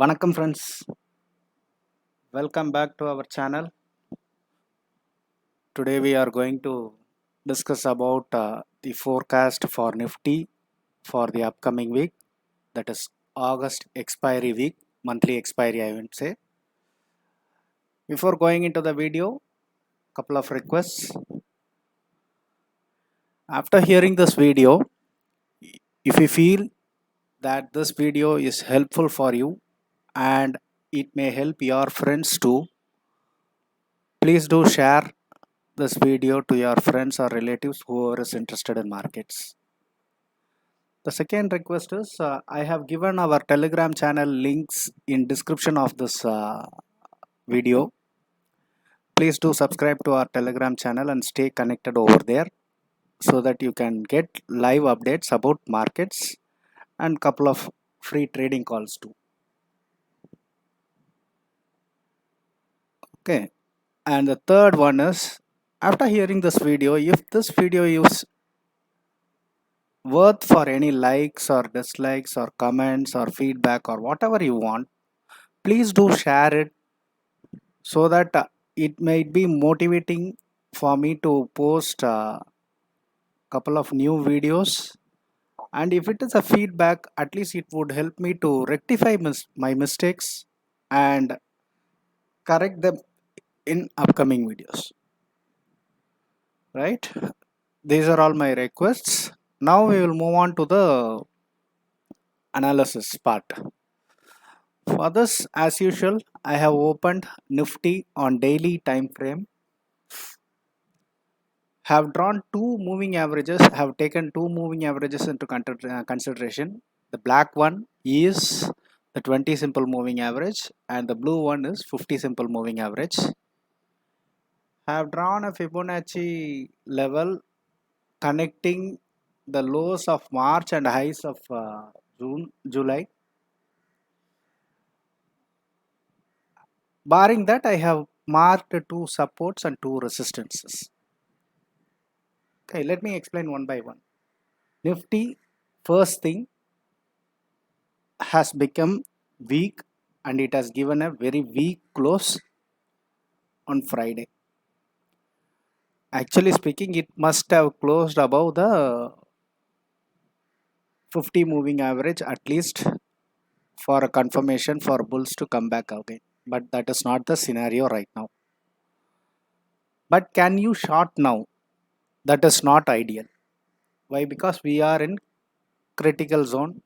Vanakkam friends, welcome back to our channel. Today we are going to discuss about the forecast for Nifty for the upcoming week, that is August expiry week, monthly expiry I would say. Before going into the video, couple of requests. After hearing this video, if you feel that this video is helpful for you and it may help your friends too, please do share this video to your friends or relatives who is interested in markets. The second request is I have given our Telegram channel links in description of this video. Please do subscribe to our Telegram channel and stay connected over there so that you can get live updates about markets and couple of free trading calls too. Okay, and the third one is, after hearing this video, if this video is worth for any likes or dislikes or comments or feedback or whatever you want, please do share it so that it might be motivating for me to post a couple of new videos. And if it is a feedback, at least it would help me to rectify my mistakes and correct them in upcoming videos, right? These are all my requests. Now we will move on to the analysis part. For this, as usual, I have opened Nifty on daily time frame, have drawn two moving averages, have taken two moving averages into consideration. The black one is the 20 simple moving average and the blue one is 50 simple moving average. Have drawn a Fibonacci level connecting the lows of March and highs of July. Barring that, I have marked two supports and two resistances. Okay, let me explain one by one. Nifty, first thing, has become weak and it has given a very weak close on Friday. Actually speaking, it must have closed above the 50 moving average at least for a confirmation for bulls to come back again. But that is not the scenario right now. But can you short now? That is not ideal. Why? Because we are in critical zone.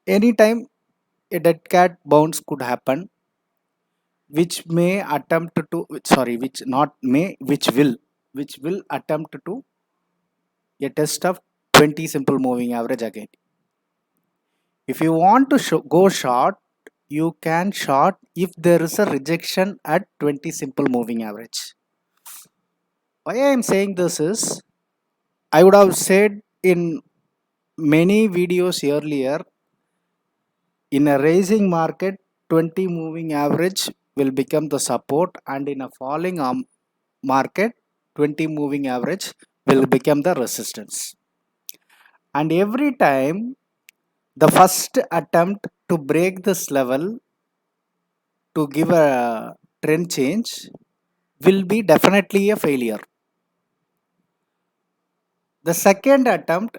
Anytime a dead cat bounce could happen, which may attempt to, sorry, which not may, which will attempt to a test of 20 simple moving average again. If you want to go short, you can short if there is a rejection at 20 simple moving average. Why I am saying this is, I would have said in many videos earlier, in a rising market, 20 moving average will become the support, and in a falling market, 20 moving average will become the resistance. And every time the first attempt to break this level to give a trend change will be definitely a failure. The second attempt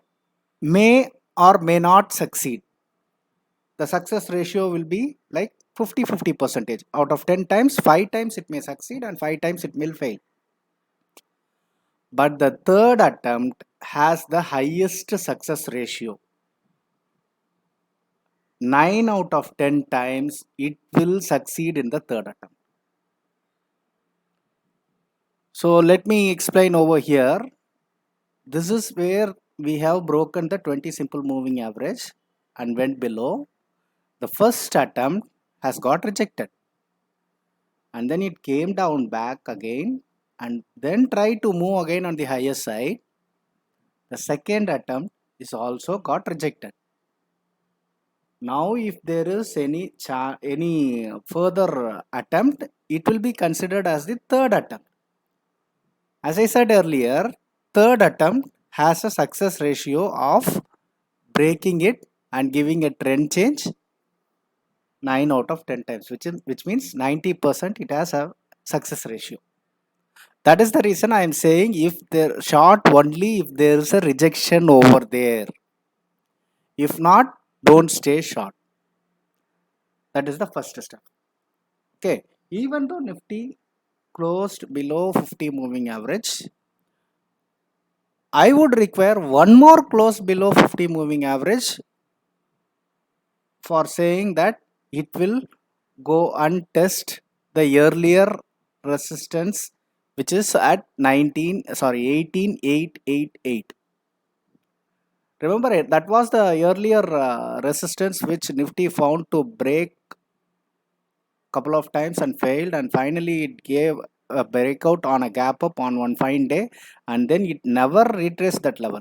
may or may not succeed. The success ratio will be like 50-50 percentage. Out of 10 times, 5 times it may succeed and 5 times it will fail. But the third attempt has the highest success ratio. 9 out of 10 times it will succeed in the third attempt. So let me explain over here. This is where we have broken the 20 simple moving average and went below. The first attempt has got rejected. And then it came down back again and then tried to move again on the higher side. The second attempt is also got rejected. Now if there is any further attempt, it will be considered as the third attempt. As I said earlier, third attempt has a success ratio of breaking it and giving a trend change 9 out of 10 times, which means 90% it has a success ratio. That is the reason I am saying if there short only if there is a rejection over there. If not, don't stay short. That is the first step. Okay. Even though Nifty closed below 50 moving average, I would require one more close below 50 moving average for saying that it will go and test the earlier resistance, which is at 18888. Remember it, that was the earlier resistance which Nifty found to break couple of times and failed, and finally it gave a breakout on a gap up on one fine day, and then it never retraced that level.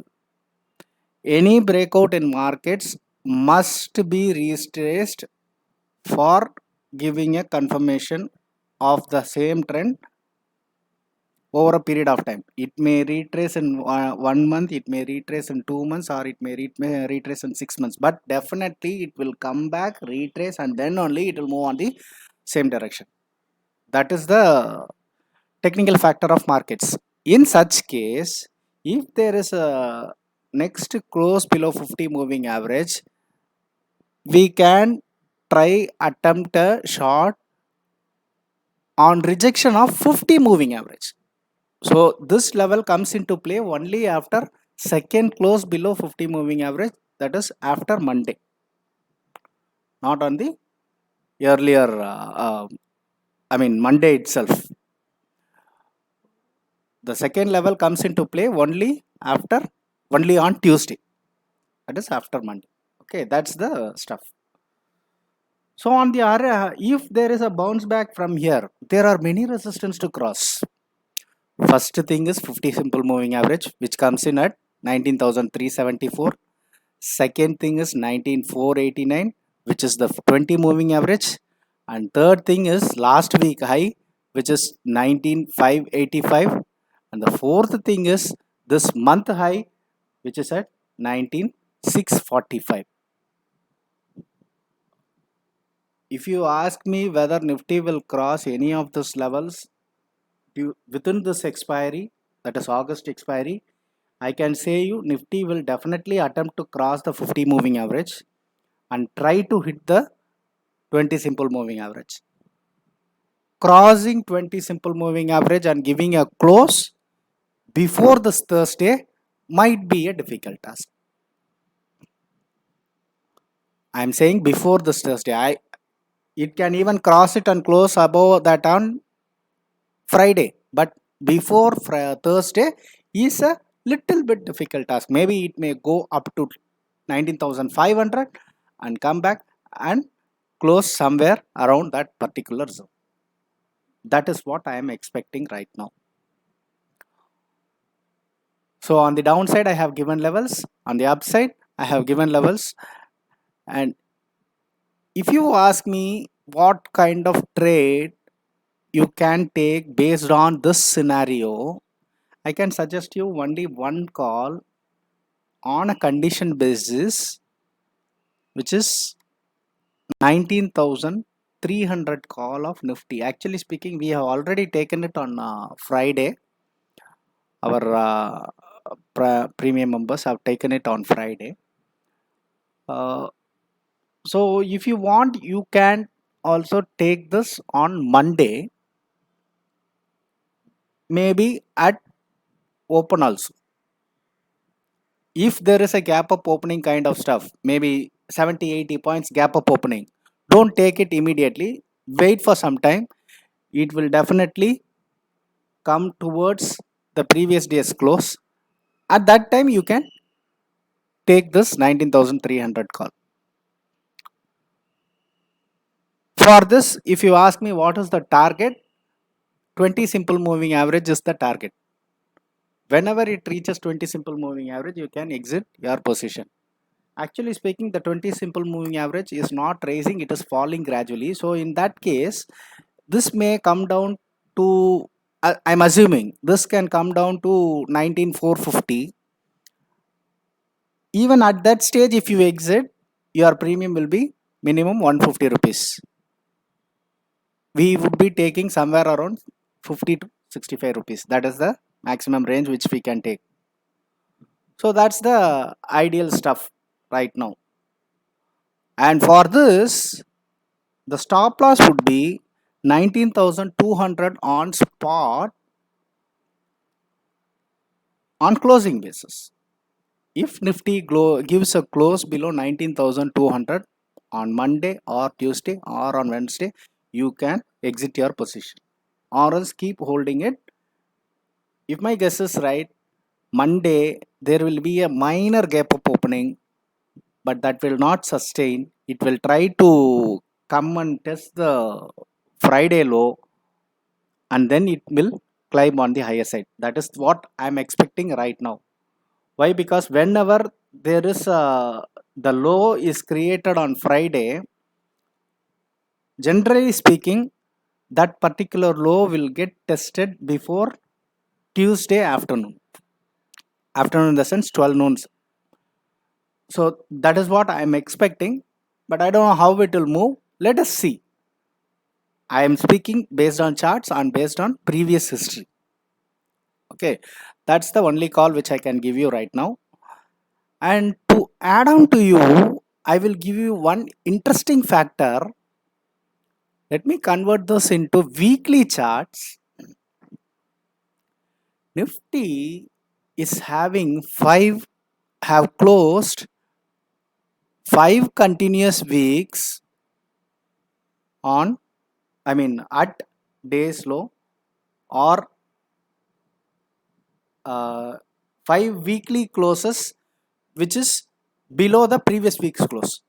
Any breakout in markets must be retraced for giving a confirmation of the same trend over a period of time. It may retrace in 1 month, it may retrace in 2 months, or it may retrace in 6 months, but definitely it will come back, retrace, and then only it will move on the same direction. That is the technical factor of markets. In such case, if there is a next close below 50 moving average, we can try attempt a short on rejection of 50 moving average. So this level comes into play only after second close below 50 moving average, that is after Monday, not on the earlier Monday itself. The second level comes into play only on Tuesday, that is after Monday. Okay, that's the stuff. So on the other, if there is a bounce back from here, there are many resistance to cross. First thing is 50 simple moving average, which comes in at 19,374. Second thing is 19,489, which is the 20 moving average. And third thing is last week high, which is 19,585. And the fourth thing is this month high, which is at 19,645. If you ask me whether Nifty will cross any of those levels within this expiry, that is August expiry, I can say you Nifty will definitely attempt to cross the 50 moving average and try to hit the 20 simple moving average. Crossing 20 simple moving average and giving a close before this Thursday might be a difficult task. I am saying before this Thursday. It can even cross it and close above that on Friday, but before Thursday is a little bit difficult task. Maybe it may go up to 19,500 and come back and close somewhere around that particular zone. That is what I am expecting right now. So on the downside I have given levels, on the upside I have given levels, and if you ask me what kind of trade you can take based on this scenario, I can suggest you only one call on a condition basis, which is 19,300 call of Nifty. Actually speaking, we have already taken it on Friday. Our premium members have taken it on Friday. So if you want, you can also take this on Monday, maybe at open also. If there is a gap up opening kind of stuff, maybe 70-80 points gap up opening, don't take it immediately, wait for some time. It will definitely come towards the previous day's close. At that time you can take this 19,300 call. For this, if you ask me what is the target, 20 simple moving average is the target. Whenever it reaches 20 simple moving average, you can exit your position. Actually speaking, the 20 simple moving average is not rising, it is falling gradually. So in that case, this may come down to, I'm assuming this can come down to 19,450. Even at that stage, if you exit, your premium will be minimum 150 rupees. We would be taking somewhere around 50 to 65 rupees. That is the maximum range which we can take. So that's the ideal stuff right now. And for this, the stop loss would be 19,200 on spot on closing basis. If Nifty gives a close below 19,200 on Monday or Tuesday or on Wednesday, you can exit your position or else keep holding it. If my guess is right, Monday there will be a minor gap up opening, but that will not sustain. It will try to come and test the Friday low and then it will climb on the higher side. That is what I'm expecting right now. Why? Because whenever there is the low is created on Friday, generally speaking, that particular low will get tested before Tuesday afternoon. Afternoon in the sense 12 noons. So that is what I am expecting, but I don't know how it will move. Let us see. I am speaking based on charts and based on previous history. Okay, that's the only call which I can give you right now. And to add on to you, I will give you one interesting factor. Let me convert this into weekly charts. Nifty is have closed 5 continuous weeks on, at day's low, or 5 weekly closes which is below the previous week's close,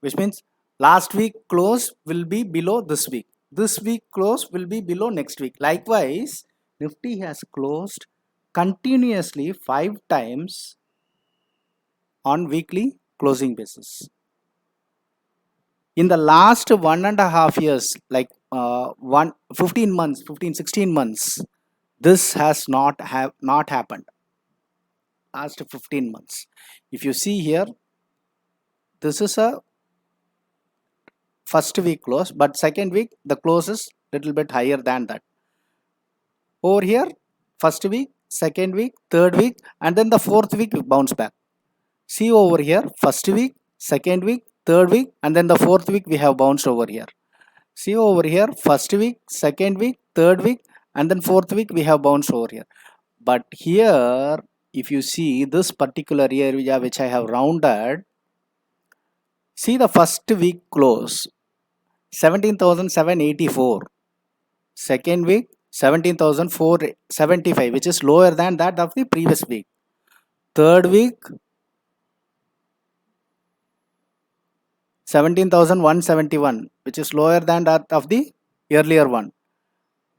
which means last week close will be below this week close will be below next week. Likewise, Nifty has closed continuously 5 times on weekly closing basis. In the last 1.5 years, like 15 months, 16 months, this has not happened. Last 15 months. If you see here, this is a first week close, but second week the close is little bit higher than that. Over here, first week, second week, third week, and then the fourth week we bounce back. See over here, first week, second week, third week, and then the fourth week we have bounced over here. See over here, first week, second week, third week, and then fourth week we have bounced over here. But here, if you see this particular area which I have rounded, see the first week close 17,784. Second week 17,475, which is lower than that of the previous week. Third week 17,171, which is lower than that of the earlier one.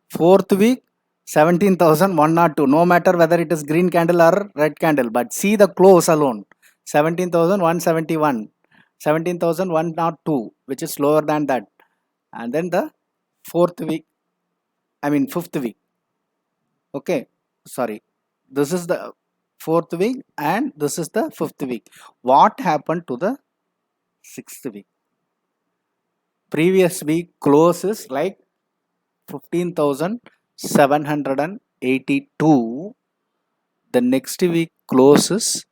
Fourth week 17,102, no matter whether it is green candle or red candle, but see the close alone, 17,171, 17,102, which is lower than that. And then the fifth week. Okay, sorry, this is the fourth week and this is the fifth week. What happened to the sixth week? Previous week close is like 15,782. The next week closes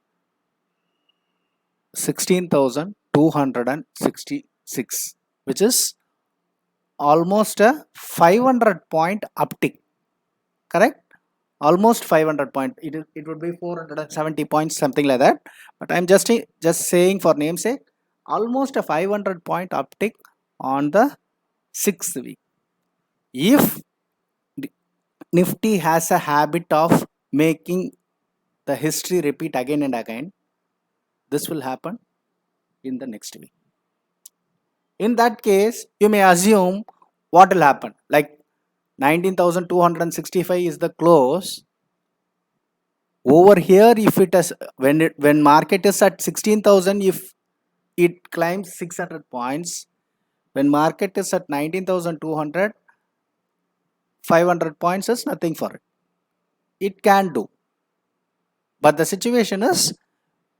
16,266, which is almost a 500 point uptick. Correct? Almost 500 point. It would be 470 points, something like that. But I'm just saying for namesake, almost a 500 point uptick on the sixth week. If Nifty has a habit of making the history repeat again and again, this will happen in the next week. In that case, you may assume what will happen. Like 19,265 is the close. Over here, if it has when market is at 16,000, if it climbs 600 points, when market is at 19,200, 500 points is nothing for it. It can do. But the situation is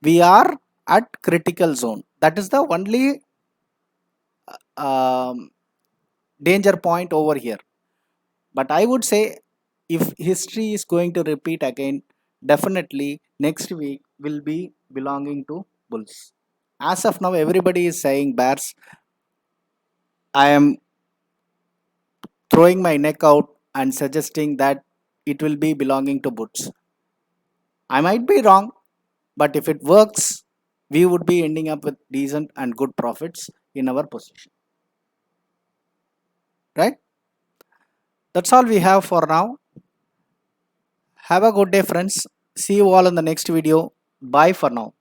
we are at critical zone. That is the only um, danger point over here. But I would say if history is going to repeat again, definitely next week will be belonging to bulls. As of now, everybody is saying bears. I am throwing my neck out and suggesting that it will be belonging to bulls. I might be wrong, but if it works, we would be ending up with decent and good profits in our position. Right? That's all we have for now. Have a good day, friends. See you all in the next video. Bye for now.